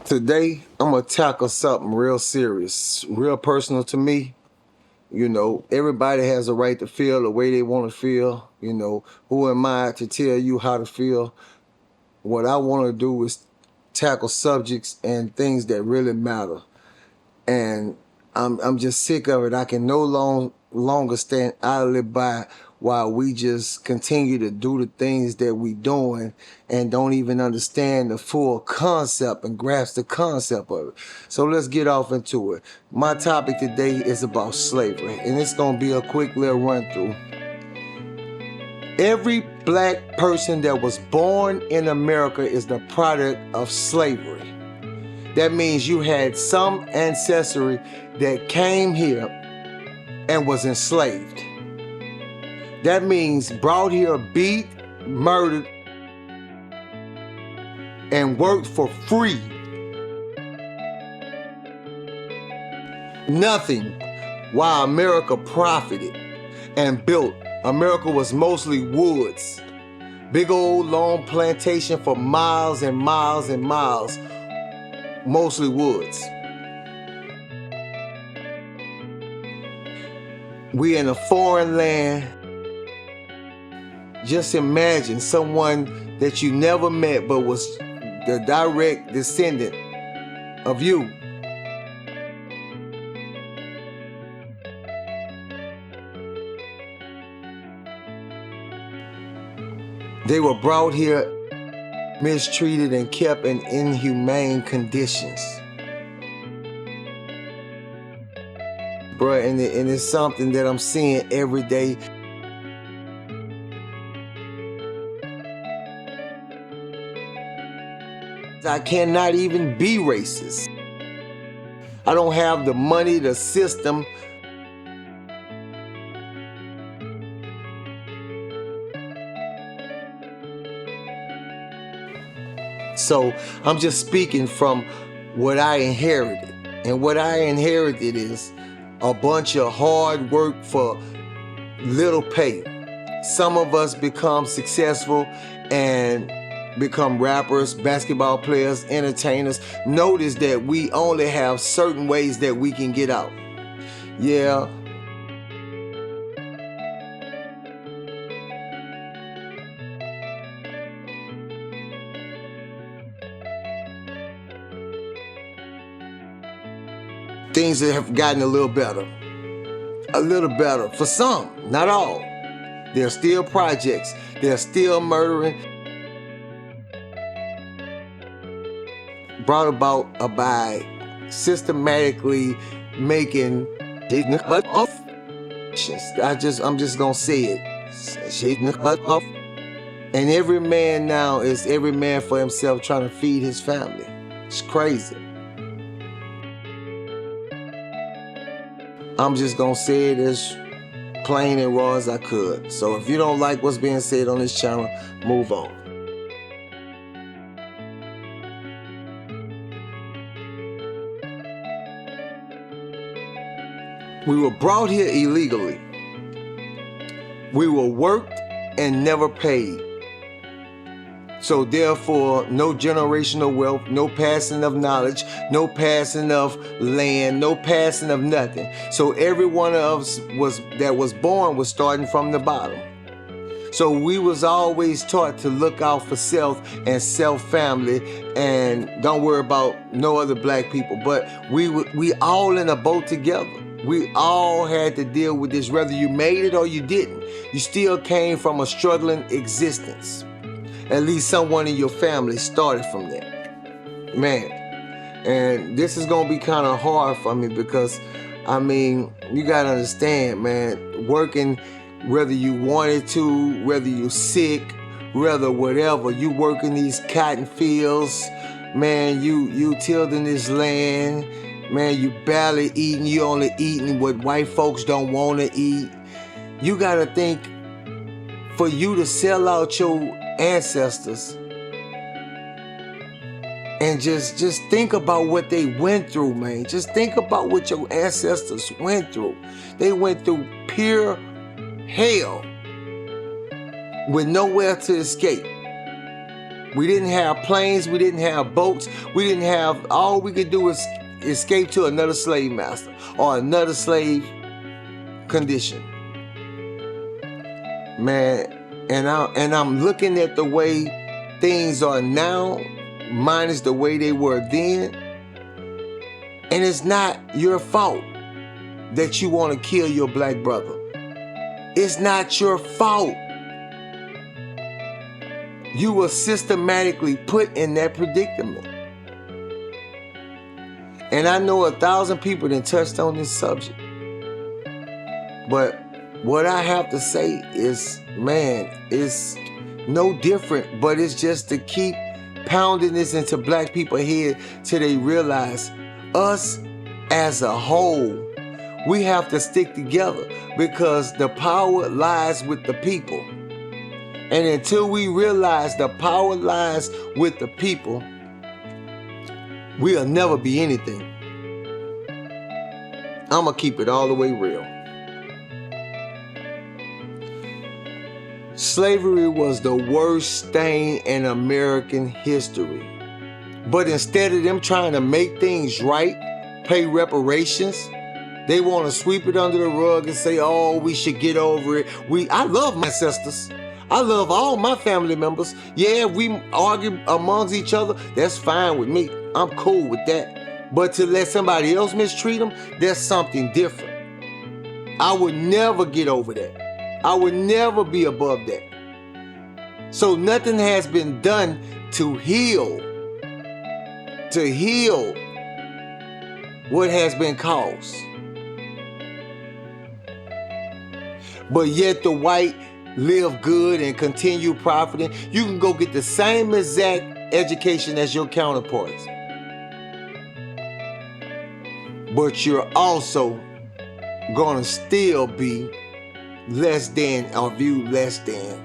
Today, I'm gonna tackle something real serious, real personal to me. Everybody has a right to feel the way they want to feel. Who am I to tell you how to feel? What I want to do is tackle subjects and things that really matter. And I'm just sick of it. I can no longer stand idly by while we just continue to do the things that we doing and don't even understand the full concept and grasp the concept of it. So let's get off into it. My topic today is about slavery, and it's gonna be a quick little run through. Every black person that was born in America is the product of slavery. That means you had some ancestry that came here and was enslaved. That means brought here, beat, murdered, and worked for free. Nothing while America profited and built. America was mostly woods. Big old long plantation for miles and miles and miles. Mostly woods. We in a foreign land. Just imagine someone that you never met but was the direct descendant of you. They were brought here mistreated and kept in inhumane conditions. Bruh, and it's something that I'm seeing every day. I cannot even be racist. I don't have the money, the system. So I'm just speaking from what I inherited. And what I inherited is a bunch of hard work for little pay. Some of us become successful and become rappers, basketball players, entertainers. Notice that we only have certain ways that we can get out. Yeah. Things that have gotten a little better. A little better for some, not all. There are still projects. They're still murdering. Brought about by systematically making I'm just gonna say it. And every man now is every man for himself trying to feed his family. It's crazy. I'm just gonna say it as plain and raw as I could. So if you don't like what's being said on this channel, move on. We were brought here illegally. We were worked and never paid. So therefore, no generational wealth, no passing of knowledge, no passing of land, no passing of nothing. So every one of us that was born was starting from the bottom. So we was always taught to look out for self and self-family and don't worry about no other black people. But we all in a boat together. We all had to deal with this, whether you made it or you didn't. You still came from a struggling existence. At least someone in your family started from there. Man, and this is gonna be kind of hard for me because, you gotta understand, man, working, whether you wanted to, whether you're sick, whether whatever, you working these cotton fields, man, you tilling this land, man, you barely eating, you only eating what white folks don't want to eat. You gotta think, for you to sell out your ancestors and just think about what they went through, man. Just think about what your ancestors went through. They went through pure hell with nowhere to escape. We didn't have planes. We didn't have boats. We didn't have, all we could do was escape to another slave master or another slave condition. Man, and I'm looking at the way things are now, minus the way they were then. And it's not your fault that you want to kill your black brother. It's not your fault. You were systematically put in that predicament. And I know 1,000 people that touched on this subject. But what I have to say is, man, it's no different, but it's just to keep pounding this into black people's head till they realize us as a whole, we have to stick together because the power lies with the people. And until we realize the power lies with the people, we'll never be anything. I'm going to keep it all the way real. Slavery was the worst stain in American history. But instead of them trying to make things right, pay reparations, they want to sweep it under the rug and say, oh, we should get over it. I love my ancestors. I love all my family members. Yeah, we argue amongst each other. That's fine with me. I'm cool with that. But to let somebody else mistreat them, that's something different. I would never get over that. I would never be above that. So nothing has been done to heal what has been caused. But yet the white live good and continue profiting. You can go get the same exact education as your counterparts. But you're also gonna still be less than or viewed less than.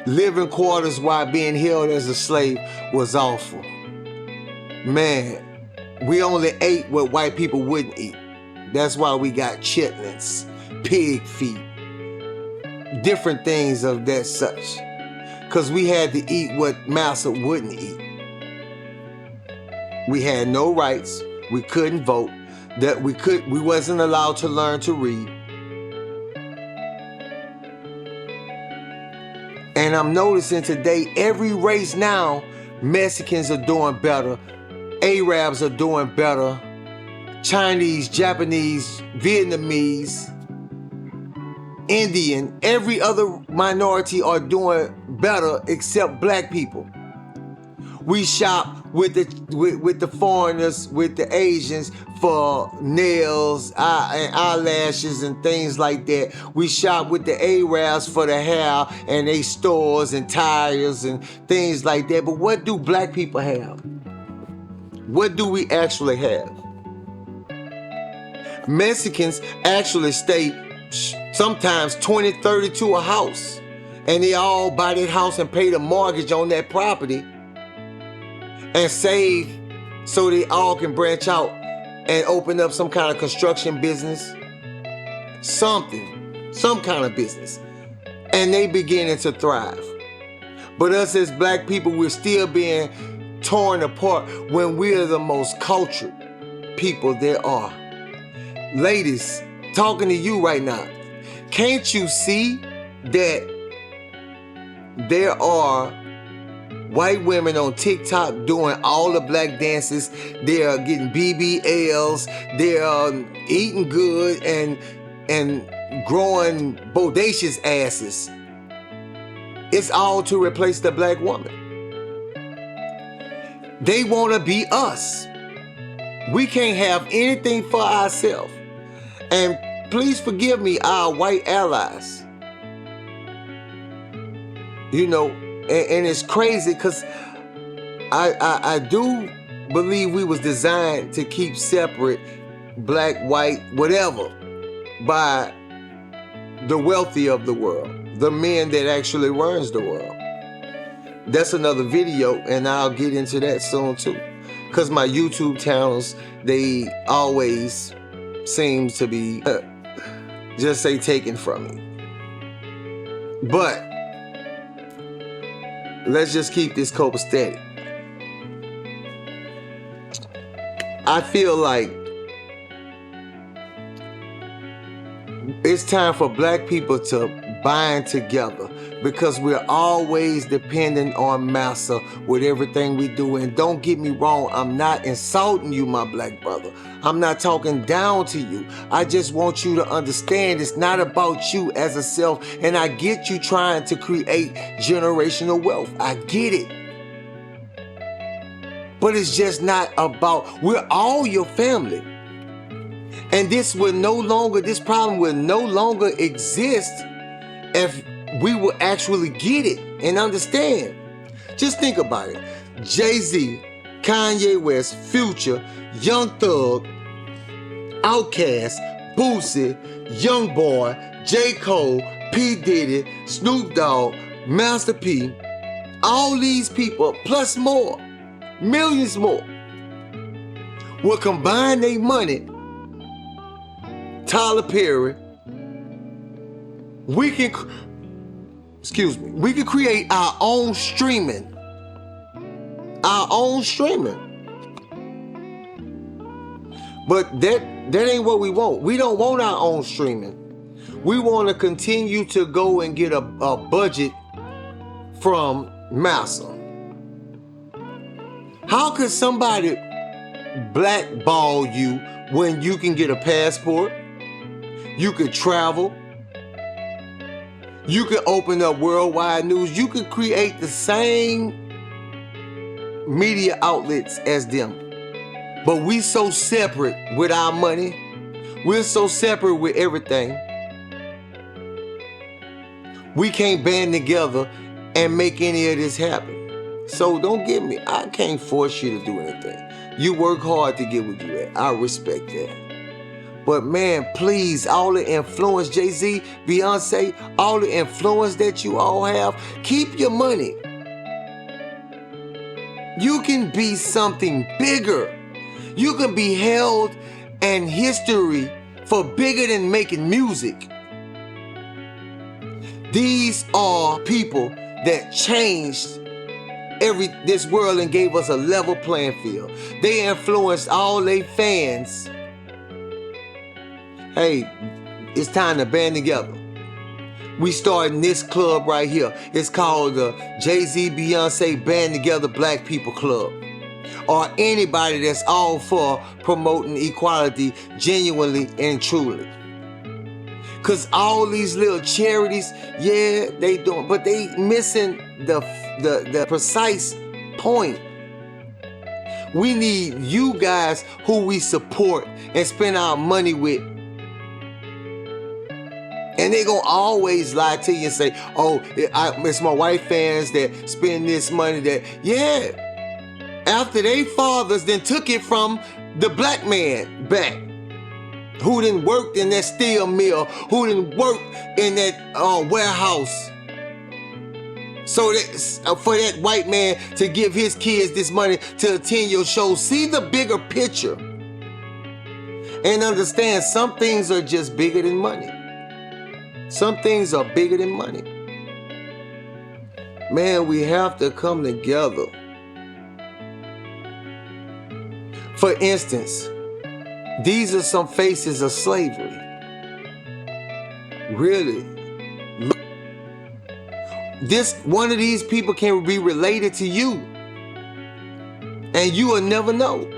Living quarters while being held as a slave was awful. Man, we only ate what white people wouldn't eat. That's why we got chitlins, pig feet, different things of that such. Because we had to eat what massa wouldn't eat. We had no rights. We couldn't vote. We wasn't allowed to learn to read. And I'm noticing today, every race now, Mexicans are doing better. Arabs are doing better. Chinese, Japanese, Vietnamese, Indian, every other minority are doing better except black people. We shop with the foreigners, with the Asians for nails, and eyelashes and things like that. We shop with the Arabs for the hair and they stores and tires and things like that. But what do black people have? What do we actually have? Mexicans actually stay sometimes 20, 30 to a house. And they all buy that house and pay the mortgage on that property and save so they all can branch out and open up some kind of construction business. Some kind of business. And they beginning to thrive. But us as black people, we're still being torn apart when we're the most cultured people there are. Ladies, talking to you right now, can't you see that there are white women on TikTok doing all the black dances? They are getting BBLs, they are eating good and growing bodacious asses. It's all to replace the black woman. They want to be us. We can't have anything for ourselves. And please forgive me, our white allies. You know, and it's crazy because I do believe we was designed to keep separate black, white, whatever, by the wealthy of the world, the men that actually runs the world. That's another video, and I'll get into that soon too. Because my YouTube channels, they always seem to be, just say, taken from me. But let's just keep this copacetic. I feel like it's time for black people to bind together, because we're always dependent on massa with everything we do. And don't get me wrong, I'm not insulting you, my black brother. I'm not talking down to you. I just want you to understand it's not about you as a self. And I get you trying to create generational wealth. I get it. But it's just not about, we're all your family. And this problem will no longer exist if we will actually get it and understand. Just think about it. Jay-Z, Kanye West, Future, Young Thug, Outkast, Boosie, Young Boy, J. Cole, P. Diddy, Snoop Dogg, Master P, all these people, plus more, millions more, will combine their money. Tyler Perry, we can create our own streaming. But that ain't what we want. We don't want our own streaming. We want to continue to go and get a budget from massa. How could somebody blackball you when you can get a passport? You could travel. You could open up worldwide news. You could create the same media outlets as them. But we so separate with our money. We're so separate with everything. We can't band together and make any of this happen. So don't get me. I can't force you to do anything. You work hard to get where you at. I respect that. But man, please, all the influence, Jay-Z, Beyonce, all the influence that you all have, keep your money. You can be something bigger. You can be held in history for bigger than making music. These are people that changed this world and gave us a level playing field. They influenced all their fans. Hey, it's time to band together. We starting this club right here. It's called the Jay-Z, Beyonce Band Together Black People Club. Or anybody that's all for promoting equality genuinely and truly. Cause all these little charities, yeah, they doing, but they missing the precise point. We need you guys who we support and spend our money with. And they gonna always lie to you and say, oh, it's my white fans that spend this money that, yeah. After they fathers then took it from the black man back. Who didn't work in that steel mill, who didn't work in that warehouse. So that, for that white man to give his kids this money to attend your show, see the bigger picture. And understand some things are just bigger than money. Some things are bigger than money. Man, we have to come together. For instance, these are some faces of slavery. Really. One of these people can be related to you. And you will never know.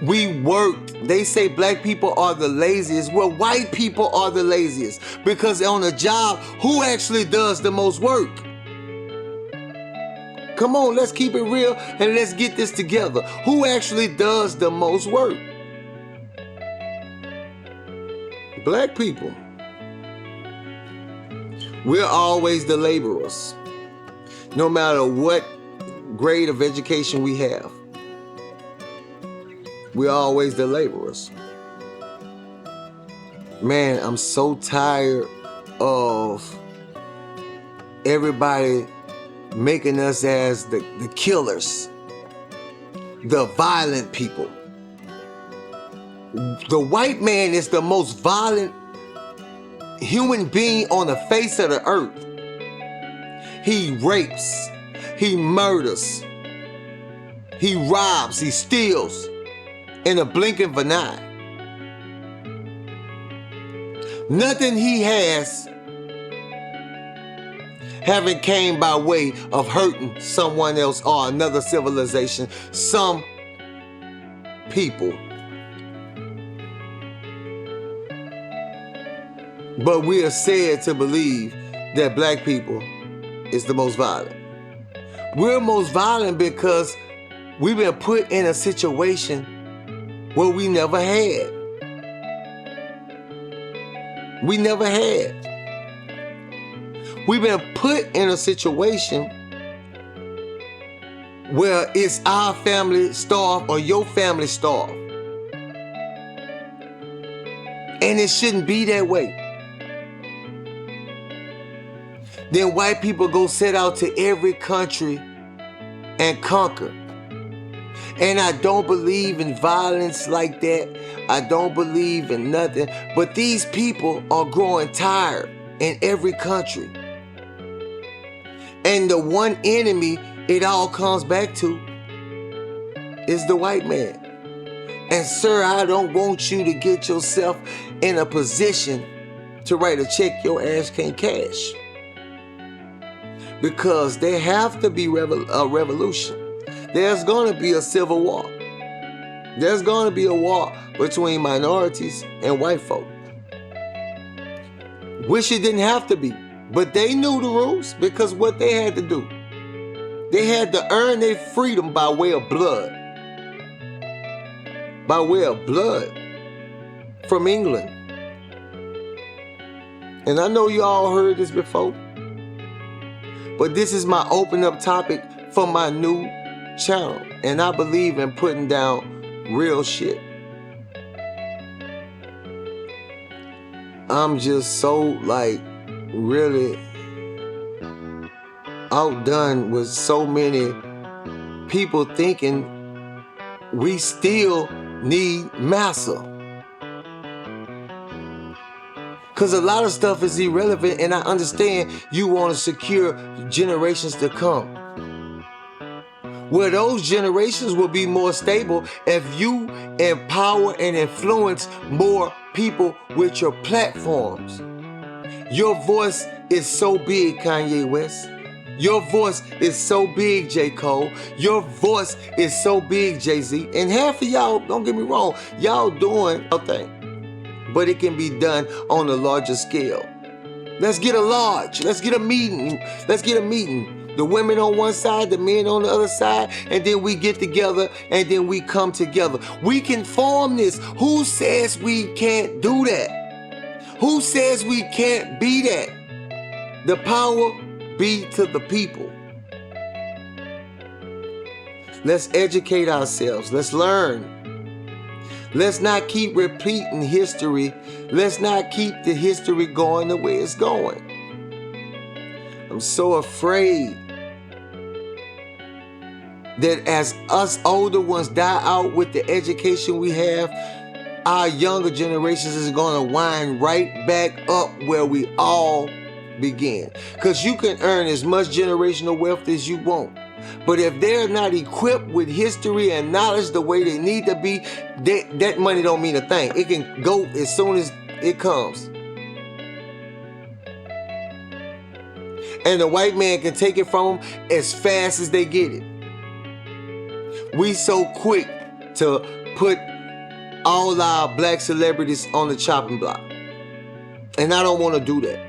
We worked. They say black people are the laziest. Well, white people are the laziest. Because on a job, who actually does the most work? Come on, let's keep it real and let's get this together. Who actually does the most work? Black people. We're always the laborers. No matter what grade of education we have. We're always the laborers. Man, I'm so tired of everybody making us as the killers, the violent people. The white man is the most violent human being on the face of the earth. He rapes, he murders, he robs, he steals in a blink of an eye. Nothing he has haven't came by way of hurting someone else or another civilization, some people. But we are said to believe that black people is the most violent. We're most violent because we've been put in a situation where we never had. We never had. We've been put in a situation where it's our family starved or your family starved. And it shouldn't be that way. Then white people go set out to every country and conquer. And I don't believe in violence like that. I don't believe in nothing. But these people are growing tired in every country. And the one enemy it all comes back to is the white man. And sir, I don't want you to get yourself in a position to write a check your ass can't cash. Because there have to be a revolution. There's going to be a civil war. There's going to be a war between minorities and white folk. Wish it didn't have to be. But they knew the rules because what they had to do. They had to earn their freedom by way of blood. By way of blood from England. And I know you all heard this before. But this is my open up topic for my new channel. And I believe in putting down real shit. I'm just so really outdone with so many people thinking we still need massa. Because a lot of stuff is irrelevant, and I understand you want to secure generations to come. Where those generations will be more stable if you empower and influence more people with your platforms. Your voice is so big, Kanye West. Your voice is so big, J. Cole. Your voice is so big, Jay-Z. And half of y'all, don't get me wrong, y'all doing a thing. But it can be done on a larger scale. Let's get a meeting. The women on one side, the men on the other side, and then we get together and then we come together. We can form this. Who says we can't do that? Who says we can't be that? The power be to the people. Let's educate ourselves. Let's learn. Let's not keep repeating history. Let's not keep the history going the way it's going. I'm so afraid that as us older ones die out with the education we have, our younger generations is going to wind right back up where we all began. Because you can earn as much generational wealth as you want. But if they're not equipped with history and knowledge the way they need to be, that money don't mean a thing. It can go as soon as it comes. And the white man can take it from them as fast as they get it. We so quick to put all our black celebrities on the chopping block. And I don't want to do that.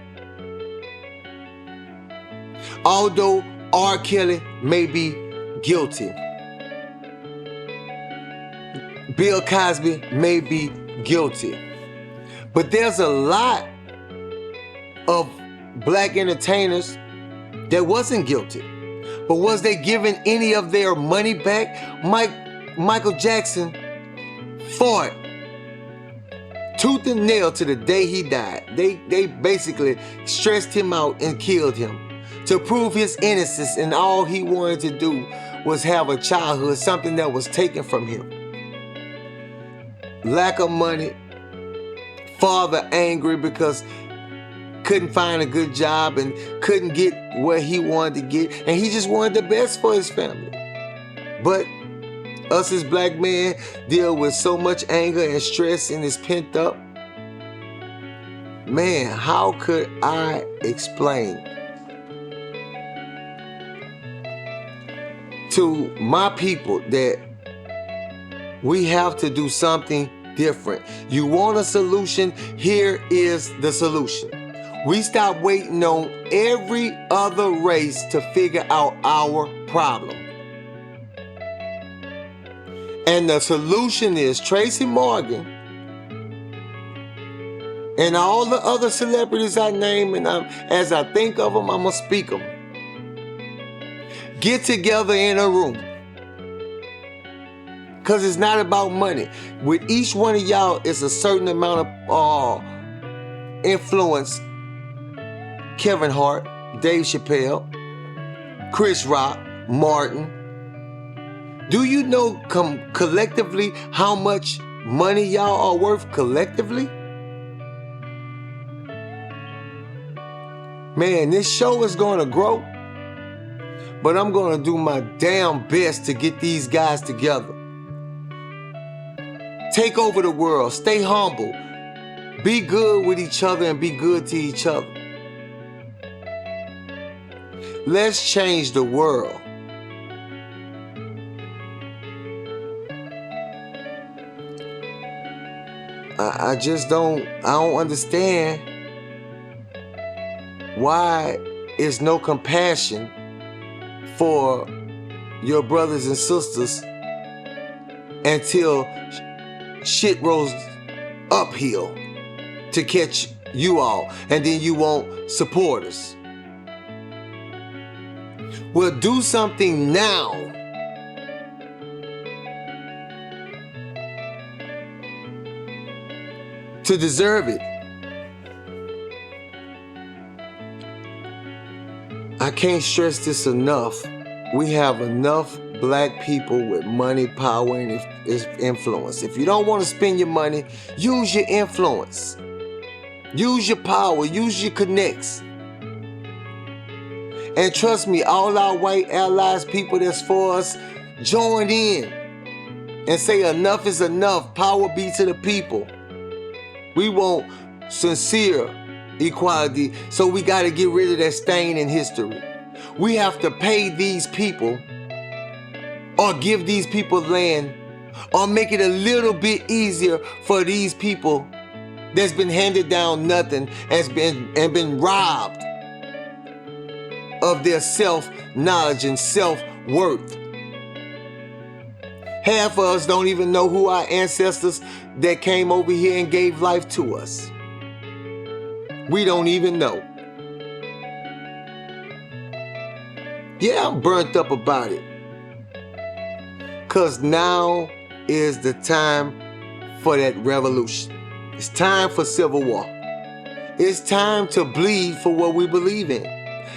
Although R. Kelly may be guilty, Bill Cosby may be guilty, but there's a lot of black entertainers that wasn't guilty. But was they given any of their money back? Michael Jackson fought tooth and nail to the day he died. They basically stressed him out and killed him to prove his innocence, and all he wanted to do was have a childhood, something that was taken from him. Lack of money, father angry because couldn't find a good job and couldn't get what he wanted to get, and he just wanted the best for his family. But us as black men deal with so much anger and stress and it's pent up. Man, how could I explain to my people that we have to do something different? You want a solution? Here is the solution. We stop waiting on every other race to figure out our problem. And the solution is Tracy Morgan and all the other celebrities I name, and as I think of them, I'm going to speak them. Get together in a room. Because it's not about money. With each one of y'all, it's a certain amount of influence. Kevin Hart, Dave Chappelle, Chris Rock, Martin. Do you know collectively how much money y'all are worth collectively? Man, this show is going to grow, but I'm going to do my damn best to get these guys together. Take over the world. Stay humble. Be good with each other and be good to each other. Let's change the world. I don't understand why is no compassion for your brothers and sisters until shit rolls uphill to catch you all, and then you won't support us. Well, do something now. To deserve it. I can't stress this enough. We have enough black people with money, power, and influence. If you don't want to spend your money, use your influence. Use your power. Use your connects. And trust me, all our white allies, people that's for us, join in and say enough is enough. Power be to the people. We want sincere equality, so we got to get rid of that stain in history. We have to pay these people or give these people land or make it a little bit easier for these people that's been handed down nothing and been robbed of their self-knowledge and self-worth. Half of us don't even know who our ancestors that came over here and gave life to us. We don't even know. Yeah, I'm burnt up about it. Because now is the time for that revolution. It's time for civil war. It's time to bleed for what we believe in.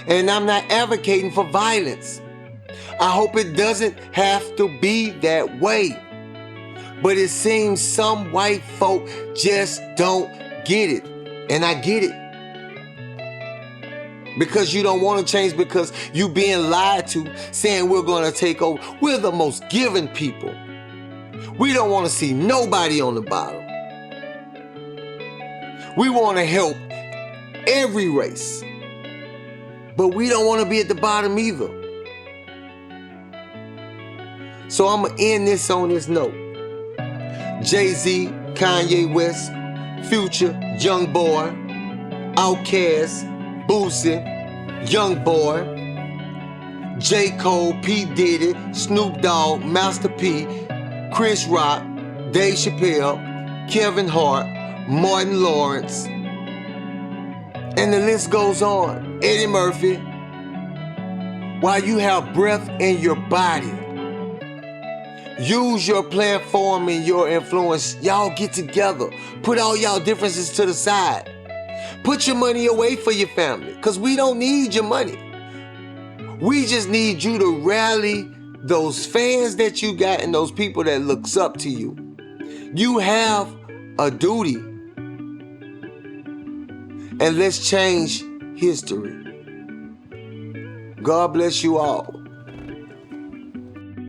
And I'm not advocating for violence. I hope it doesn't have to be that way. But it seems some white folk just don't get it. And I get it. Because you don't want to change, because you being lied to, saying we're going to take over. We're the most giving people. We don't want to see nobody on the bottom. We want to help every race. But we don't want to be at the bottom either. So I'm going to end this on this note. Jay-Z, Kanye West, Future, Young Boy, Outkast, Boosie, Young Boy, J. Cole, P. Diddy, Snoop Dogg, Master P, Chris Rock, Dave Chappelle, Kevin Hart, Martin Lawrence, and the list goes on. Eddie Murphy. While you have breath in your body, use your platform and your influence. Y'all get together. Put all y'all differences to the side. Put your money away for your family, because we don't need your money. We just need you to rally those fans that you got and those people that looks up to you. You have a duty. and let's change history. God bless you all.